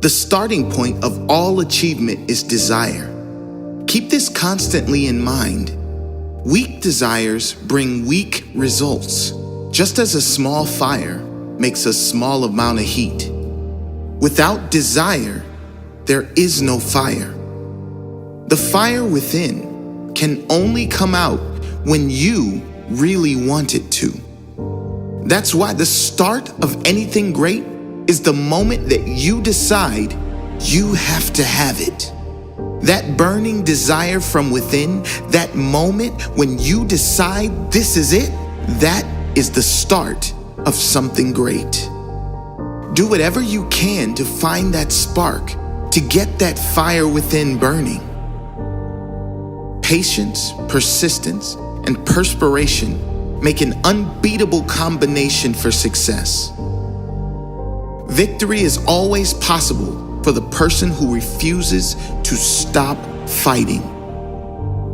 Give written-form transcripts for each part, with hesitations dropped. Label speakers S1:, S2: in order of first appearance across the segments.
S1: The starting point of all achievement is desire. Keep this constantly in mind. Weak desires bring weak results, just as a small fire makes a small amount of heat. Without desire, there is no fire. The fire within can only come out when you really want it to. That's why the start of anything great is the moment that you decide you have to have it. That burning desire from within, that moment when you decide this is it, that is the start of something great. Do whatever you can to find that spark, to get that fire within burning. Patience, persistence, and perspiration make an unbeatable combination for success. Victory is always possible for the person who refuses to stop fighting.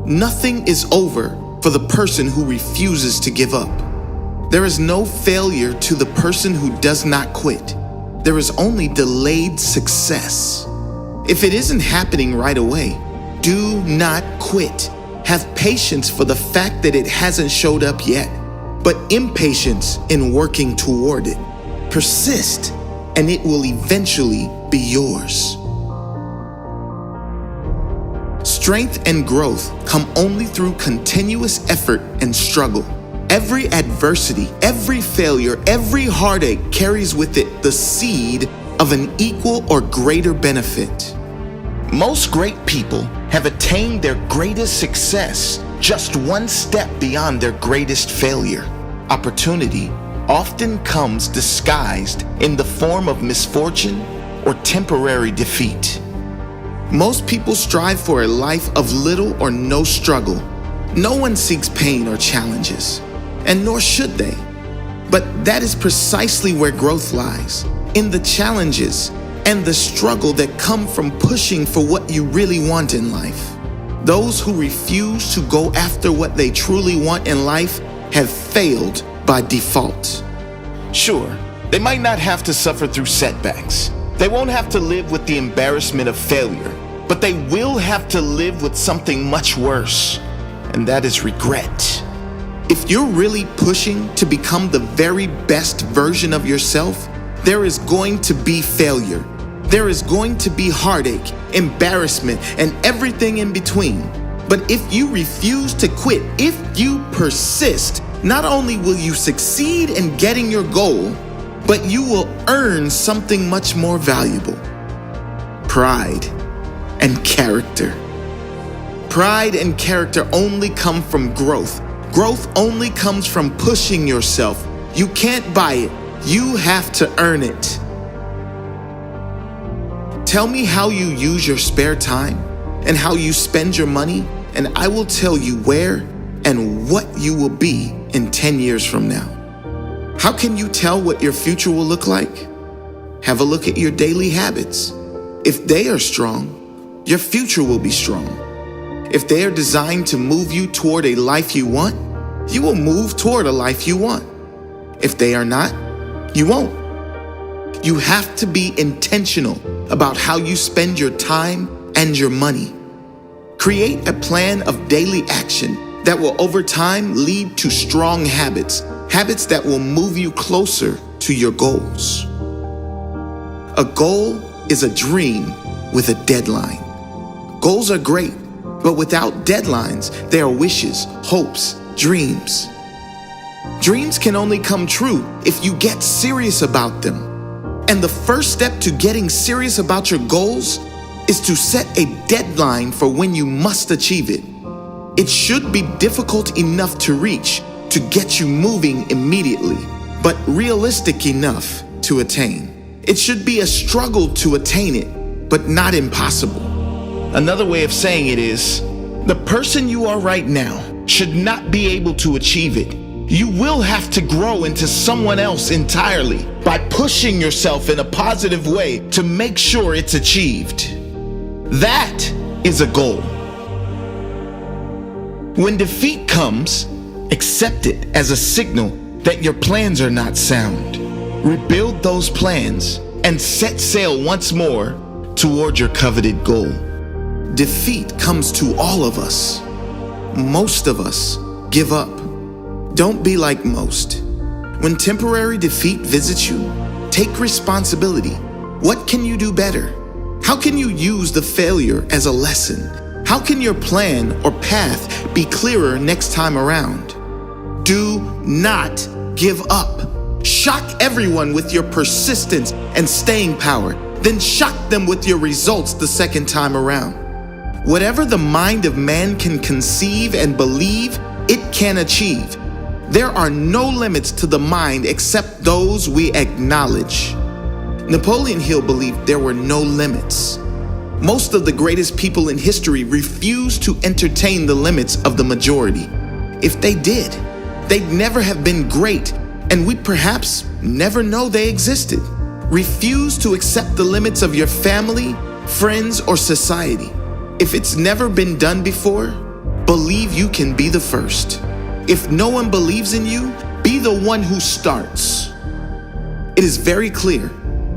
S1: Nothing is over for the person who refuses to give up. There is no failure to the person who does not quit. There is only delayed success. If it isn't happening right away, do not quit. Have patience for the fact that it hasn't showed up yet, but impatience in working toward it. Persist, and it will eventually be yours. Strength and growth come only through continuous effort and struggle. Every adversity, every failure, every heartache carries with it the seed of an equal or greater benefit. Most great people have attained their greatest success just one step beyond their greatest failure. Opportunity often comes disguised in the form of misfortune or temporary defeat. Most people strive for a life of little or no struggle. No one seeks pain or challenges, and nor should they. But that is precisely where growth lies, in the challenges and the struggle that come from pushing for what you really want in life. Those who refuse to go after what they truly want in life have failed by default. Sure, they might not have to suffer through setbacks. They won't have to live with the embarrassment of failure, but they will have to live with something much worse, and that is regret. If you're really pushing to become the very best version of yourself, there is going to be failure. There is going to be heartache, embarrassment, and everything in between. But if you refuse to quit, if you persist, not only will you succeed in getting your goal, but you will earn something much more valuable: pride and character. Pride and character only come from growth. Growth only comes from pushing yourself. You can't buy it. You have to earn it. Tell me how you use your spare time and how you spend your money, and I will tell you where and what you will be in 10 years from now. How can you tell what your future will look like? Have a look at your daily habits. If they are strong, your future will be strong. If they are designed to move you toward a life you want, you will move toward a life you want. If they are not, you won't. You have to be intentional about how you spend your time and your money. Create a plan of daily action that will over time lead to strong habits, habits that will move you closer to your goals. A goal is a dream with a deadline. Goals are great, but without deadlines, they are wishes, hopes, dreams. Dreams can only come true if you get serious about them. And the first step to getting serious about your goals is to set a deadline for when you must achieve it. It should be difficult enough to reach to get you moving immediately, but realistic enough to attain. It should be a struggle to attain it, but not impossible. Another way of saying it is, the person you are right now should not be able to achieve it. You will have to grow into someone else entirely by pushing yourself in a positive way to make sure it's achieved. That is a goal. When defeat comes, accept it as a signal that your plans are not sound. Rebuild those plans and set sail once more toward your coveted goal. Defeat comes to all of us. Most of us give up. Don't be like most. When temporary defeat visits you, take responsibility. What can you do better? How can you use the failure as a lesson? How can your plan or path be clearer next time around? Do not give up. Shock everyone with your persistence and staying power, then shock them with your results the second time around. Whatever the mind of man can conceive and believe, it can achieve. There are no limits to the mind except those we acknowledge. Napoleon Hill believed there were no limits. Most of the greatest people in history refused to entertain the limits of the majority. If they did, they'd never have been great, and we'd perhaps never know they existed. Refuse to accept the limits of your family, friends, or society. If it's never been done before, believe you can be the first. If no one believes in you, be the one who starts. It is very clear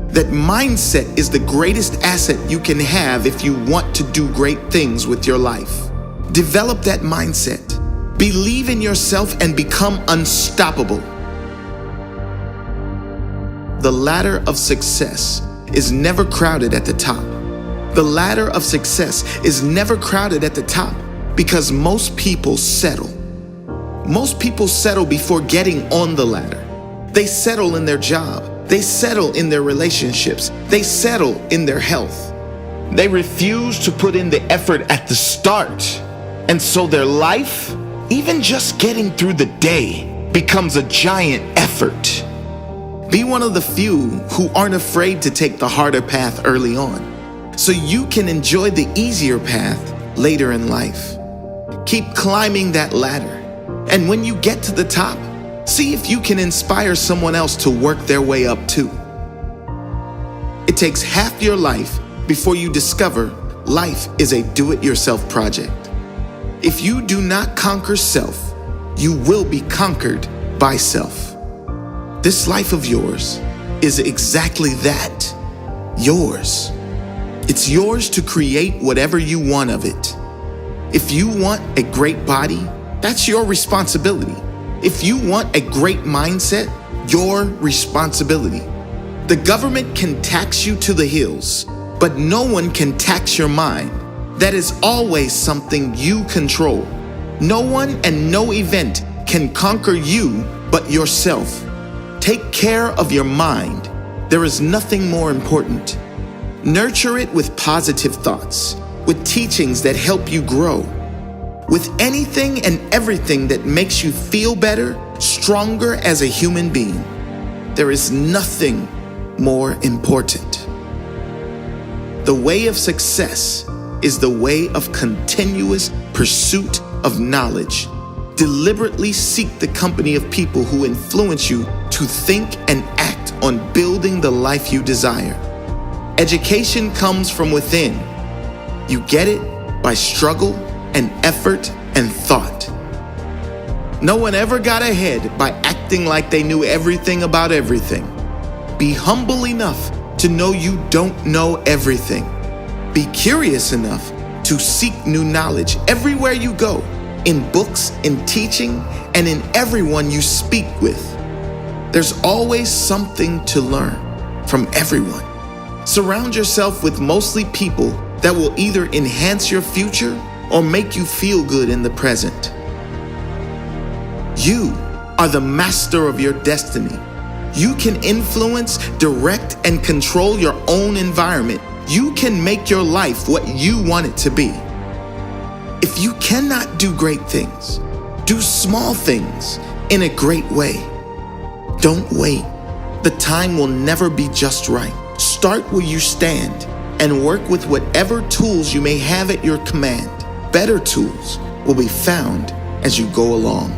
S1: that mindset is the greatest asset you can have if you want to do great things with your life. Develop that mindset. Believe in yourself and become unstoppable. The ladder of success is never crowded at the top. The ladder of success is never crowded at the top because most people settle. Most people settle before getting on the ladder. They settle in their job. They settle in their relationships. They settle in their health. They refuse to put in the effort at the start. And so their life, even just getting through the day, becomes a giant effort. Be one of the few who aren't afraid to take the harder path early on, so you can enjoy the easier path later in life. Keep climbing that ladder, and when you get to the top, see if you can inspire someone else to work their way up too. It takes half your life before you discover life is a do-it-yourself project. If you do not conquer self, you will be conquered by self. This life of yours is exactly that, yours. It's yours to create whatever you want of it. If you want a great body, that's your responsibility. If you want a great mindset, your responsibility. The government can tax you to the hills, but no one can tax your mind. That is always something you control. No one and no event can conquer you but yourself. Take care of your mind. There is nothing more important. Nurture it with positive thoughts, with teachings that help you grow, with anything and everything that makes you feel better, stronger as a human being. There is nothing more important. The way of success is the way of continuous pursuit of knowledge. Deliberately seek the company of people who influence you to think and act on building the life you desire. Education comes from within. You get it by struggle and effort and thought. No one ever got ahead by acting like they knew everything about everything. Be humble enough to know you don't know everything. Be curious enough to seek new knowledge everywhere you go, in books, in teaching, and in everyone you speak with. There's always something to learn from everyone. Surround yourself with mostly people that will either enhance your future or make you feel good in the present. You are the master of your destiny. You can influence, direct, and control your own environment. You can make your life what you want it to be. If you cannot do great things, do small things in a great way. Don't wait. The time will never be just right. Start where you stand and work with whatever tools you may have at your command. Better tools will be found as you go along.